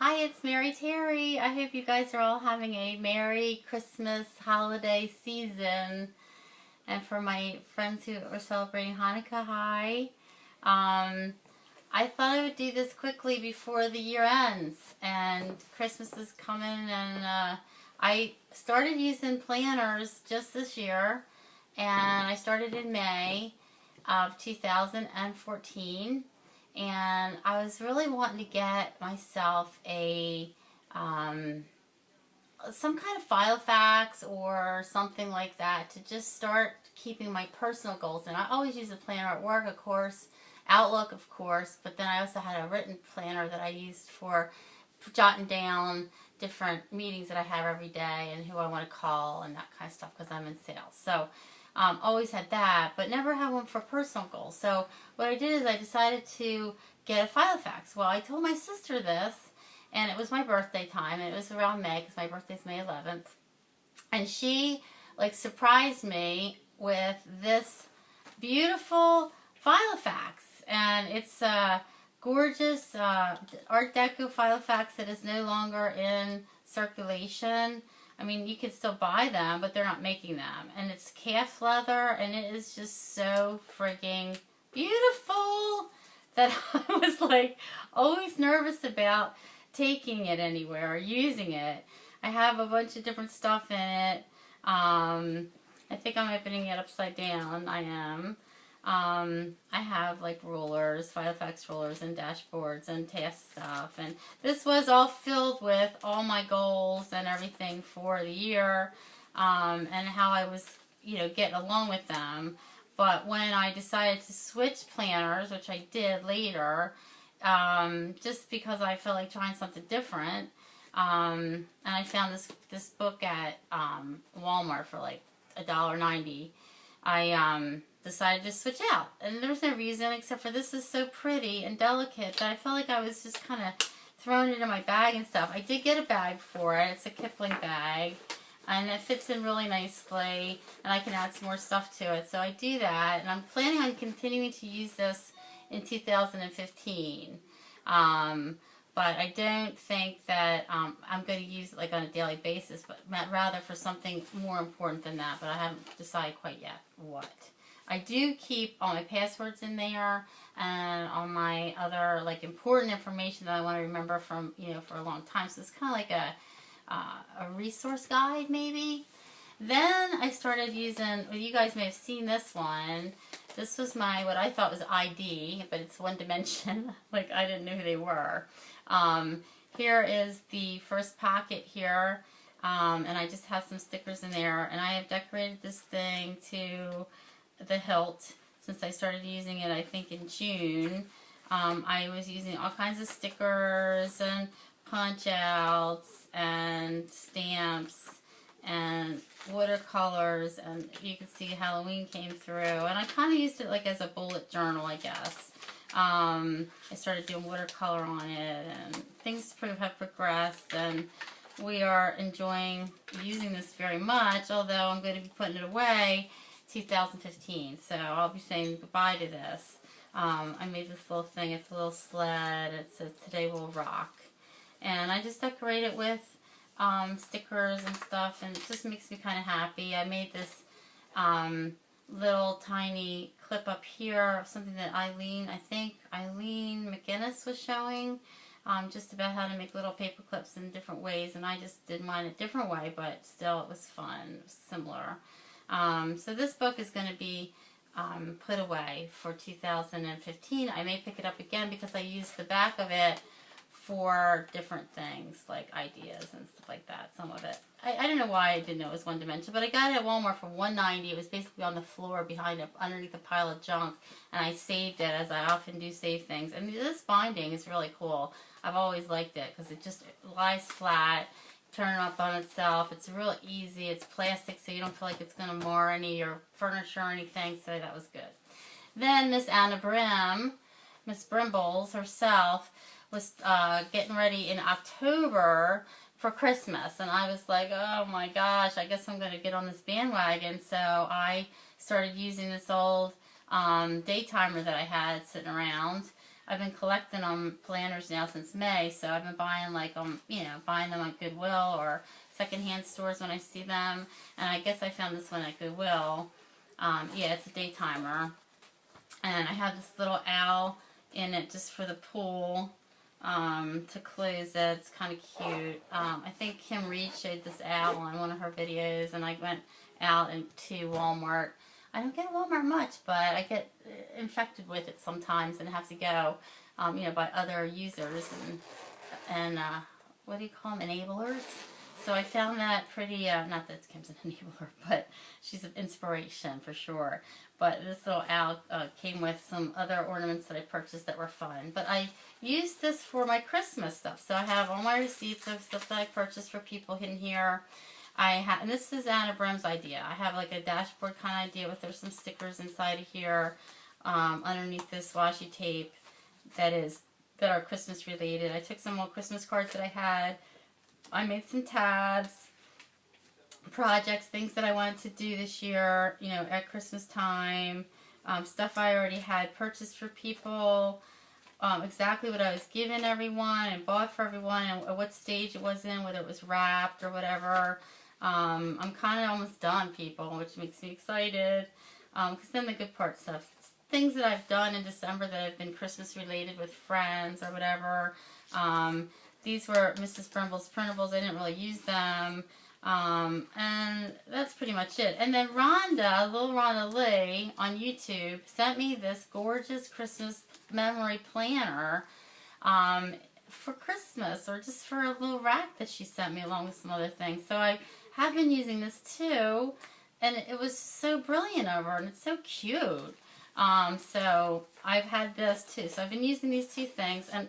Hi, it's Mary Terry. I hope you guys are all having a Merry Christmas holiday season. And for my friends who are celebrating Hanukkah, hi. Um, I thought I would do this quickly before the year ends. And Christmas is coming, and I started using planners just this year. And I started in May of 2014, and I was really wanting to get myself a some kind of Filofax or something like that to just start keeping my personal goals. And I always use a planner at work, of course, Outlook, of course, but then I also had a written planner that I used for jotting down different meetings that I have every day and who I want to call and that kind of stuff because I'm in sales. So always had that, but never had one for personal goals. So what I did is I decided to get a Filofax. Well, I told my sister this, and it was my birthday time, and it was around May because my birthday's May 11th, and she surprised me with this beautiful Filofax, and it's a gorgeous Art Deco Filofax that is no longer in circulation. I mean, you can still buy them, but they're not making them. And it's calf leather, and it is just so frigging beautiful that I was always nervous about taking it anywhere or using it. I have a bunch of different stuff in it. I think I'm opening it upside down. I am. I have rulers, Filofax rulers, and dashboards and task stuff. And this was all filled with all my goals and everything for the year, and how I was, getting along with them. But when I decided to switch planners, which I did later, just because I felt like trying something different, and I found this book at Walmart for $1.90. I decided to switch out, and there was no reason except for this is so pretty and delicate that I felt like I was just kind of throwing it in my bag and stuff. I did get a bag for it. It's a Kipling bag, and it fits in really nicely, and I can add some more stuff to it. So I do that, and I'm planning on continuing to use this in 2015. But I don't think that I'm going to use it on a daily basis, but rather for something more important than that. But I haven't decided quite yet what. I do keep all my passwords in there and all my other important information that I want to remember from for a long time. So it's kind of like a resource guide maybe. Then I started using. Well, you guys may have seen this one. This was my what I thought was ID, but it's one dimension. I didn't know who they were. Here is the first pocket here, and I just have some stickers in there, and I have decorated this thing to the hilt since I started using it, I think in June. I was using all kinds of stickers and punch outs and stamps and watercolors, and you can see Halloween came through, and I kind of used it as a bullet journal, I guess. I started doing watercolor on it, and things have progressed, and we are enjoying using this very much, although I'm going to be putting it away 2015, so I'll be saying goodbye to this. I made this little thing. It's a little sled. It says "Today We'll Rock," and I just decorate it with stickers and stuff, and it just makes me kind of happy. I made this little tiny clip up here of something that Eileen McGinnis was showing, just about how to make little paper clips in different ways, and I just did mine a different way, but still it was fun. It was similar. So this book is going to be put away for 2015. I may pick it up again because I used the back of it for different things, like ideas and stuff like that, some of it. I don't know why I didn't know it was one dimension, but I got it at Walmart for $1.90. It was basically on the floor underneath a pile of junk, and I saved it, as I often do save things. And this binding is really cool. I've always liked it because it lies flat, turn it up on itself. It's real easy. It's plastic, so you don't feel like it's going to mar any of your furniture or anything, so that was good. Then Miss Anna Brim, Miss Brimbles herself, was getting ready in October for Christmas, and I was like, oh my gosh, I guess I'm going to get on this bandwagon. So I started using this old day timer that I had sitting around, I've been collecting them planners now since May, so I've been buying like buying them at Goodwill or secondhand stores when I see them. And I guess I found this one at Goodwill. Yeah, it's a day timer, and I have this little owl in it just for the pool. To close it. It's kind of cute. I think Kim Reed showed this owl on one of her videos, and I went out into Walmart. I don't get Walmart much, but I get infected with it sometimes and have to go, by other users and what do you call them, enablers? So I found that pretty, not that Kim's an enabler, but she's an inspiration for sure. But this little owl came with some other ornaments that I purchased that were fun. But I used this for my Christmas stuff. So I have all my receipts of stuff that I purchased for people in here. And this is Anna Brem's idea. I have like a dashboard kind of idea with there's some stickers inside of here, underneath this washi tape that are Christmas related. I took some old Christmas cards that I had. I made some tabs, projects, things that I wanted to do this year, at Christmas time, stuff I already had purchased for people, exactly what I was giving everyone and bought for everyone and what stage it was in, whether it was wrapped or whatever. I'm kind of almost done, people, which makes me excited, because then the good part stuff, things that I've done in December that have been Christmas related with friends or whatever. These were Mrs. Brimble's printables. I didn't really use them. And that's pretty much it. And then little Rhonda Lee on YouTube sent me this gorgeous Christmas memory planner for Christmas, or just for a little rack that she sent me along with some other things. So I have been using this too, and it was so brilliant over, and it's so cute. So I've had this too. So I've been using these two things, and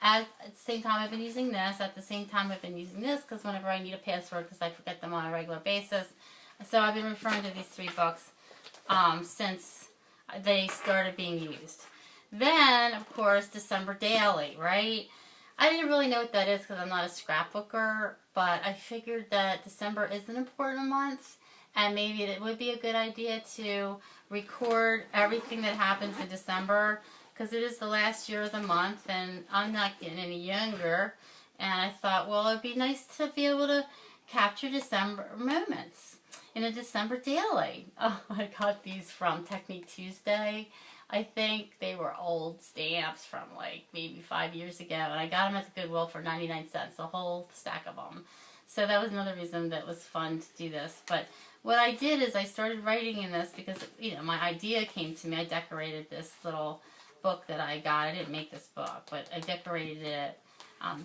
at the same time I've been using this, at the same time I've been using this, because whenever I need a password, because I forget them on a regular basis. So I've been referring to these 3 books since they started being used. Then, of course, December Daily, right? I didn't really know what that is because I'm not a scrapbooker, but I figured that December is an important month, and maybe it would be a good idea to record everything that happens in December, because it is the last year of the month, and I'm not getting any younger, and I thought, well, it'd be nice to be able to capture December moments in a December Daily. Oh, I got these from Technique Tuesday. I think they were old stamps from like maybe 5 years ago, and I got them at the Goodwill for 99 cents, a whole stack of them. So that was another reason that was fun to do this. But what I did is I started writing in this because, my idea came to me. I decorated this little book that I got. I didn't make this book, but I decorated it.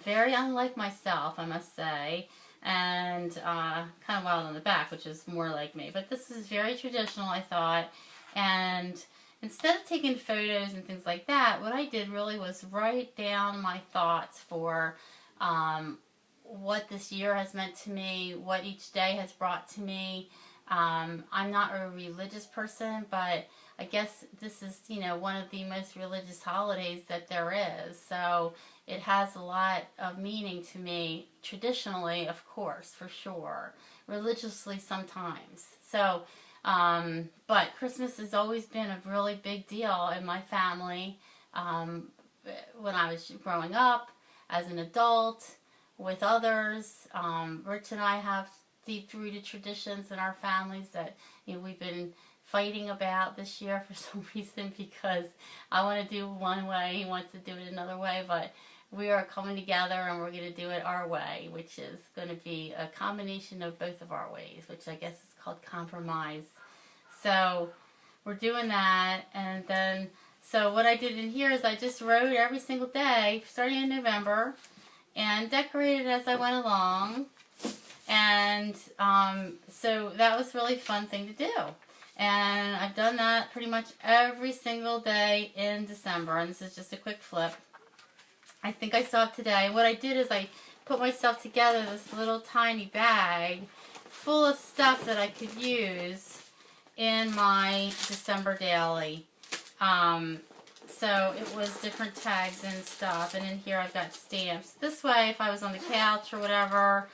Very unlike myself, I must say, and kind of wild on the back, which is more like me. But this is very traditional, I thought, and instead of taking photos and things like that, what I did really was write down my thoughts for what this year has meant to me, what each day has brought to me. I'm not a religious person, but I guess this is, one of the most religious holidays that there is. So it has a lot of meaning to me, traditionally, of course, for sure. Religiously sometimes. So, but Christmas has always been a really big deal in my family. When I was growing up, as an adult, with others. Rich and I have deep-rooted traditions in our families that we've been fighting about this year for some reason, because I want to do one way, he wants to do it another way, but we are coming together and we're going to do it our way, which is going to be a combination of both of our ways, which I guess is called compromise. So we're doing that, and then so what I did in here is I just wrote every single day starting in November and decorated as I went along, and so that was a really fun thing to do. And I've done that pretty much every single day in December. And this is just a quick flip. I think I saw it today. What I did is I put myself together this little tiny bag full of stuff that I could use in my December daily. So it was different tags and stuff. And in here I've got stamps. This way, if I was on the couch or whatever,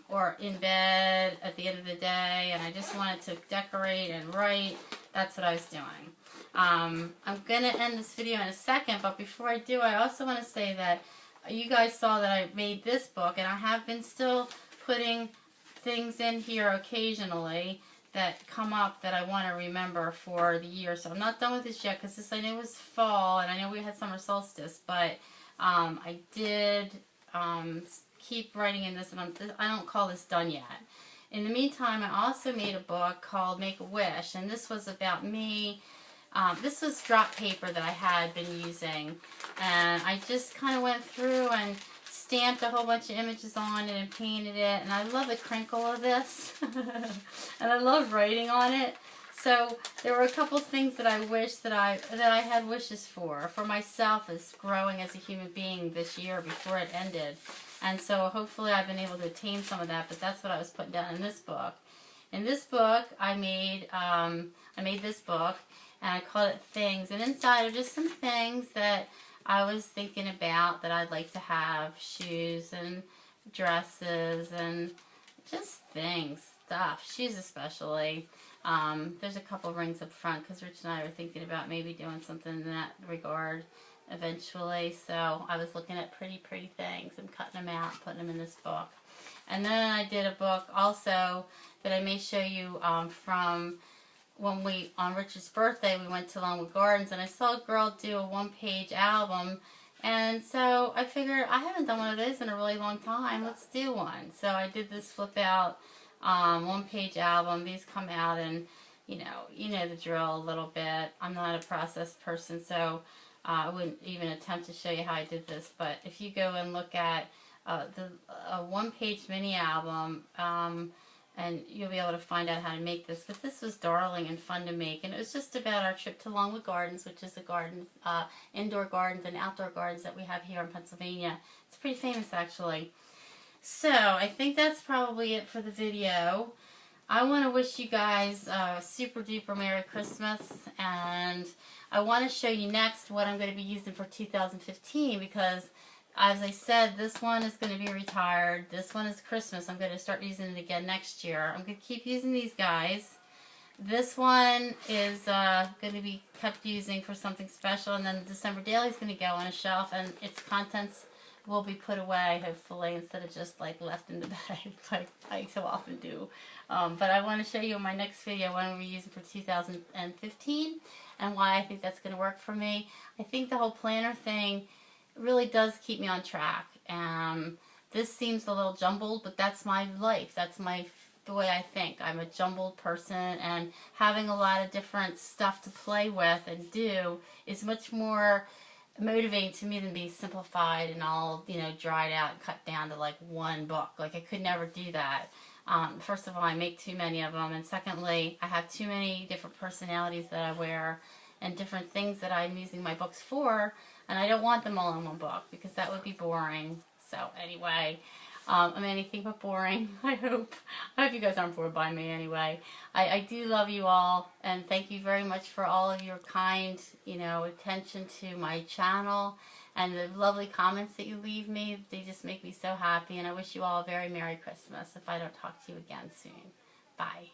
or in bed at the end of the day and I just wanted to decorate and write, that's what I was doing. I'm going to end this video in a second, but before I do, I also want to say that you guys saw that I made this book, and I have been still putting things in here occasionally that come up that I want to remember for the year. So I'm not done with this yet, because this, I knew it was fall, and I know we had summer solstice, but I did keep writing in this, and I don't call this done yet. In the meantime, I also made a book called Make a Wish, and this was about me. This was drop paper that I had been using, and I just kind of went through and stamped a whole bunch of images on it and painted it, and I love the crinkle of this, and I love writing on it. So there were a couple things that I wish that I had wishes for myself as growing as a human being this year before it ended. And so hopefully I've been able to attain some of that, but that's what I was putting down in this book. In this book, I made this book, and I called it Things. And inside are just some things that I was thinking about that I'd like to have. Shoes and dresses and just things, stuff. Shoes especially. There's a couple rings up front because Rich and I were thinking about maybe doing something in that regard eventually. So I was looking at pretty things and cutting them out, putting them in this book. And then I did a book also that I may show you from when on Richard's birthday we went to Longwood Gardens, and I saw a girl do a one-page album, and so I figured I haven't done one of those in a really long time. Let's do one. So I did this flip out one-page album. These come out and you know the drill a little bit. I'm not a processed person, so I wouldn't even attempt to show you how I did this, but if you go and look at a one-page mini album, and you'll be able to find out how to make this. But this was darling and fun to make, and it was just about our trip to Longwood Gardens, which is a garden, indoor gardens and outdoor gardens that we have here in Pennsylvania. It's pretty famous, actually. So I think that's probably it for the video. I want to wish you guys a super duper Merry Christmas, and I want to show you next what I'm going to be using for 2015, because as I said, this one is going to be retired. This one is Christmas. I'm going to start using it again next year. I'm going to keep using these guys. This one is going to be kept using for something special, and then the December Daily is going to go on a shelf, and its contents will be put away, hopefully, instead of just like left in the bag like I so often do. But I want to show you in my next video what I'm going to be using for 2015 and why I think that's going to work for me. I think the whole planner thing really does keep me on track. This seems a little jumbled, but that's my life. That's the way I think. I'm a jumbled person, and having a lot of different stuff to play with and do is much more motivating to me than be simplified and all, dried out and cut down to like one book. Like, I could never do that. First of all, I make too many of them, and secondly, I have too many different personalities that I wear and different things that I'm using my books for, and I don't want them all in one book because that would be boring. So anyway, I'm anything but boring, I hope. I hope you guys aren't bored by me anyway. I do love you all, and thank you very much for all of your kind, attention to my channel and the lovely comments that you leave me. They just make me so happy, and I wish you all a very Merry Christmas if I don't talk to you again soon. Bye.